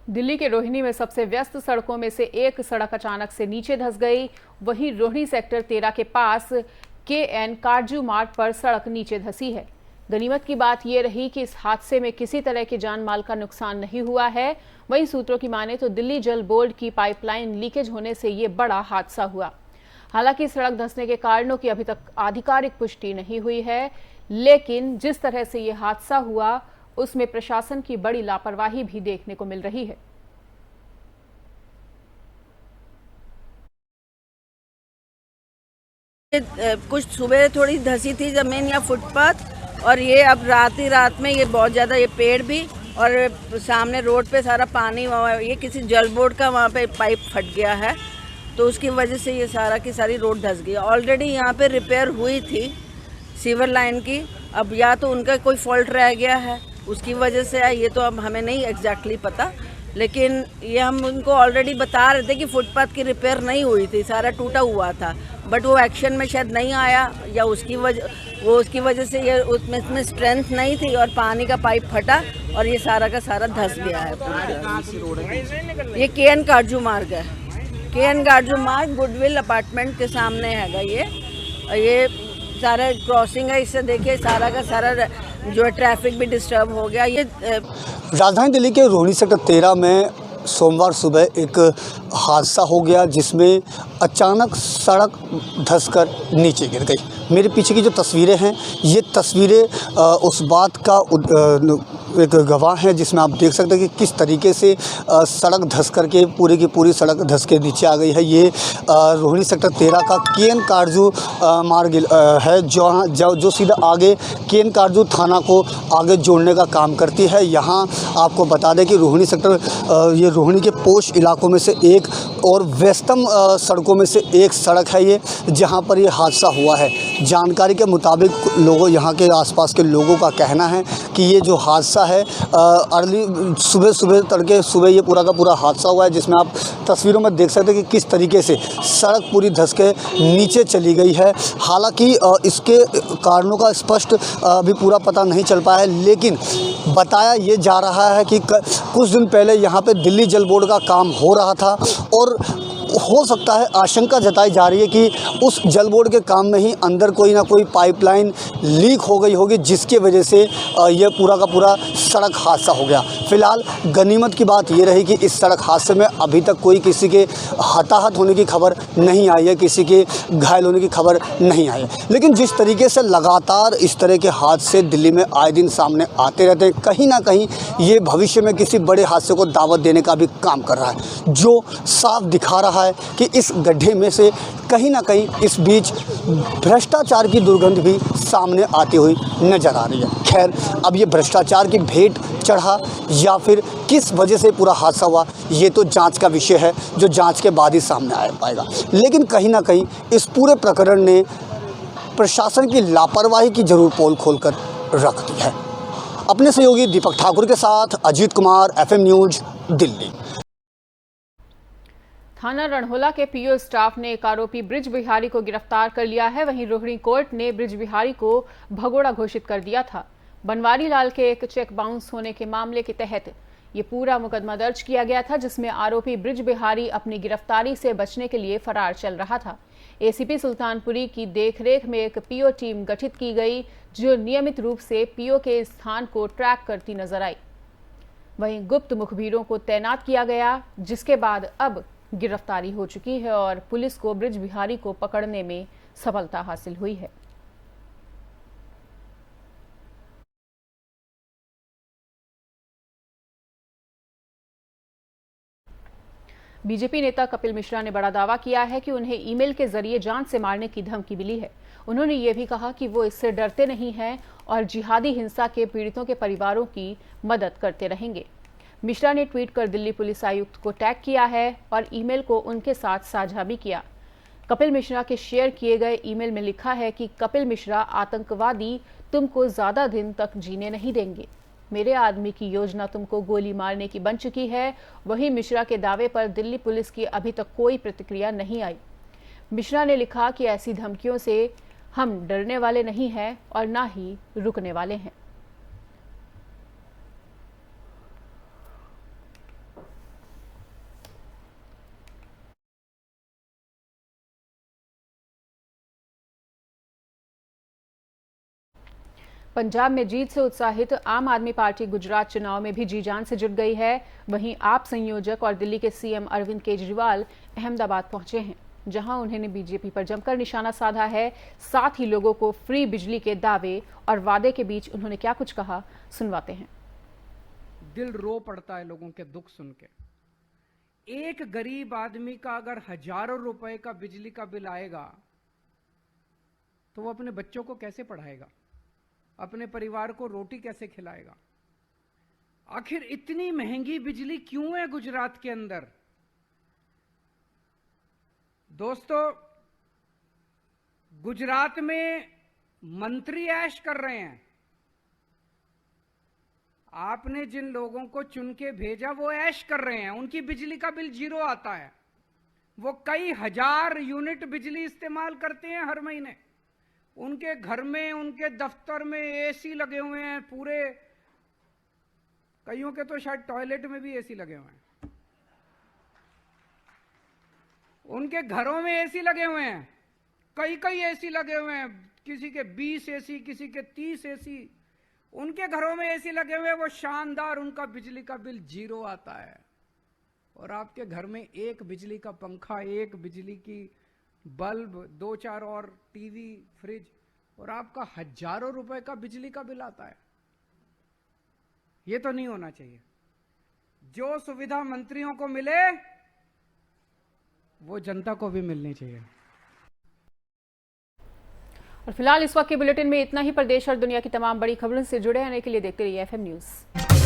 दिल्ली के रोहिणी में सबसे व्यस्त सड़कों में से एक सड़क अचानक से नीचे धंस गई। वहीं रोहिणी सेक्टर 13 के पास KN कारजू मार्ग पर सड़क नीचे धंसी है। गनीमत की बात यह रही कि इस हादसे में किसी तरह के जान माल का नुकसान नहीं हुआ है। वहीं सूत्रों की माने तो दिल्ली जल बोर्ड की पाइपलाइन लीकेज होने से ये बड़ा हादसा हुआ। हालांकि सड़क धंसने के कारणों की अभी तक आधिकारिक पुष्टि नहीं हुई है, लेकिन जिस तरह से ये हादसा हुआ उसमें प्रशासन की बड़ी लापरवाही भी देखने को मिल रही है। कुछ सुबह थोड़ी धसी थी जमीन या फुटपाथ, और ये अब रात में ये बहुत ज़्यादा ये पेड़ भी, और सामने रोड पे सारा पानी, ये किसी जल बोर्ड का वहाँ पे पाइप फट गया है, तो उसकी वजह से ये सारा की सारी रोड धस गई। ऑलरेडी यहाँ पे रिपेयर हुई थी सीवर लाइन की, अब या तो उनका कोई फॉल्ट रह गया है उसकी वजह से है, ये तो अब हमें नहीं एग्जैक्टली पता, लेकिन ये हम उनको ऑलरेडी बता रहे थे कि फुटपाथ की रिपेयर नहीं हुई थी, सारा टूटा हुआ था, बट वो एक्शन में शायद नहीं आया, या उसकी वजह से ये उसमें स्ट्रेंथ नहीं थी और पानी का पाइप फटा और ये सारा का सारा धंस गया है। ये KN कारजू मार्ग है, KN कारजू मार्ग गुडविल अपार्टमेंट के सामने हैगा। ये सारा क्रॉसिंग है, इससे देखिए सारा का सारा जो है ट्रैफिक भी डिस्टर्ब हो गया। ये राजधानी दिल्ली के रोहिणी सेक्टर 13 में सोमवार सुबह एक हादसा हो गया, जिसमें अचानक सड़क धंसकर नीचे गिर गई। मेरे पीछे की जो तस्वीरें हैं, ये तस्वीरें उस बात का एक गवाह हैं, जिसमें आप देख सकते हैं कि किस तरीके से सड़क धंस करके पूरी की पूरी सड़क धंस के नीचे आ गई है। ये रोहिणी सेक्टर 13 का KN कारजू मार्ग है, जो सीधा आगे KN कारजू थाना को आगे जोड़ने का काम करती है। यहाँ आपको बता दें कि रोहिणी सेक्टर ये रोहिणी के पोश इलाकों में से एक और व्यस्तम सड़कों में से एक सड़क है ये, जहाँ पर ये हादसा हुआ है। जानकारी के मुताबिक यहाँ के आसपास के लोगों का कहना है कि ये जो हादसा है अर्ली सुबह तड़के सुबह ये पूरा का पूरा हादसा हुआ है, जिसमें आप तस्वीरों में देख सकते हैं कि किस तरीके से सड़क पूरी धंस के नीचे चली गई है। हालांकि इसके कारणों का स्पष्ट अभी पूरा पता नहीं चल पाया है, लेकिन बताया ये जा रहा है कि कुछ दिन पहले यहाँ पे दिल्ली जल बोर्ड का काम हो रहा था, और हो सकता है, आशंका जताई जा रही है कि उस जल बोर्ड के काम में ही अंदर कोई ना कोई पाइपलाइन लीक हो गई होगी, जिसके वजह से यह पूरा का पूरा सड़क हादसा हो गया। फिलहाल गनीमत की बात यह रही कि इस सड़क हादसे में अभी तक कोई किसी के हताहत होने की खबर नहीं आई है, किसी के घायल होने की खबर नहीं आई है। लेकिन जिस तरीके से लगातार इस तरह के हादसे दिल्ली में आए दिन सामने आते रहते हैं, कहीं ना कहीं ये भविष्य में किसी बड़े हादसे को दावत देने का भी काम कर रहा है, जो साफ दिखा रहा है कि इस गड्ढे में से कहीं ना कहीं इस बीच भ्रष्टाचार की दुर्गंध भी सामने आती हुई नजर आ रही है। खैर, अब ये भ्रष्टाचार की भेंट चढ़ा या फिर किस वजह से पूरा हादसा हुआ, ये तो जांच का विषय है, जो जांच के बाद ही सामने आ पाएगा। लेकिन कहीं ना कहीं इस पूरे प्रकरण ने प्रशासन की लापरवाही की जरूर पोल खोलकर रख दी है। अपने सहयोगी दीपक ठाकुर के साथ अजीत कुमार, FM न्यूज, दिल्ली। थाना रणहोला के PO स्टाफ ने एक आरोपी ब्रिज बिहारी को गिरफ्तार कर लिया है। वहीं रोहिणी कोर्ट ने ब्रिज बिहारी को भगोड़ा घोषित कर दिया था। बनवारी लाल के एक चेक बाउंस होने के मामले के तहत ये पूरा मुकदमा दर्ज किया गया था, जिसमें आरोपी ब्रिज बिहारी अपनी गिरफ्तारी से बचने के लिए फरार चल रहा था। ACP सुल्तानपुरी की देखरेख में एक PO टीम गठित की गई, जो नियमित रूप से PO के स्थान को ट्रैक करती नजर आई। वहीं गुप्त मुखबिरों को तैनात किया गया, जिसके बाद अब गिरफ्तारी हो चुकी है और पुलिस को ब्रिज बिहारी को पकड़ने में सफलता हासिल हुई है। बीजेपी नेता कपिल मिश्रा ने बड़ा दावा किया है कि उन्हें ईमेल के जरिए जान से मारने की धमकी मिली है। उन्होंने ये भी कहा कि वो इससे डरते नहीं हैं और जिहादी हिंसा के पीड़ितों के परिवारों की मदद करते रहेंगे। मिश्रा ने ट्वीट कर दिल्ली पुलिस आयुक्त को टैग किया है और ईमेल को उनके साथ साझा भी किया। कपिल मिश्रा के शेयर किए गए ईमेल में लिखा है कि कपिल मिश्रा आतंकवादी तुमको ज्यादा दिन तक जीने नहीं देंगे। मेरे आदमी की योजना तुमको गोली मारने की बन चुकी है। वहीं मिश्रा के दावे पर दिल्ली पुलिस की अभी तक कोई प्रतिक्रिया नहीं आई। मिश्रा ने लिखा कि ऐसी धमकियों से हम डरने वाले नहीं हैं और ना ही रुकने वाले हैं। पंजाब में जीत से उत्साहित आम आदमी पार्टी गुजरात चुनाव में भी जी जान से जुट गई है। वहीं आप संयोजक और दिल्ली के सीएम अरविंद केजरीवाल अहमदाबाद पहुंचे हैं, जहां उन्होंने बीजेपी पर जमकर निशाना साधा है। साथ ही लोगों को फ्री बिजली के दावे और वादे के बीच उन्होंने क्या कुछ कहा, सुनवाते हैं। दिल रो पड़ता है लोगों के दुख सुन के। एक गरीब आदमी का अगर हजारों रुपए का बिजली का बिल आएगा तो वो अपने बच्चों को कैसे पढ़ाएगा, अपने परिवार को रोटी कैसे खिलाएगा? आखिर इतनी महंगी बिजली क्यों है गुजरात के अंदर? दोस्तों, गुजरात में मंत्री ऐश कर रहे हैं। आपने जिन लोगों को चुन के भेजा वो ऐश कर रहे हैं, उनकी बिजली का बिल 0 आता है। वो कई हजार यूनिट बिजली इस्तेमाल करते हैं हर महीने। उनके घर में, उनके दफ्तर में एसी लगे हुए हैं पूरे, कईयों के तो शायद टॉयलेट में भी एसी लगे हुए हैं। उनके घरों में एसी लगे हुए हैं, कई एसी लगे हुए हैं, किसी के 20 एसी, किसी के 30 एसी, उनके घरों में एसी लगे हुए हैं। वो शानदार, उनका बिजली का बिल 0 आता है। और आपके घर में एक बिजली का पंखा, एक बिजली की बल्ब, 2-4 और टीवी, फ्रिज, और आपका हजारों रुपए का बिजली का बिल आता है। ये तो नहीं होना चाहिए। जो सुविधा मंत्रियों को मिले वो जनता को भी मिलनी चाहिए। और फिलहाल इस वक्त के बुलेटिन में इतना ही। प्रदेश और दुनिया की तमाम बड़ी खबरों से जुड़े रहने के लिए देखते रहिए FM न्यूज़।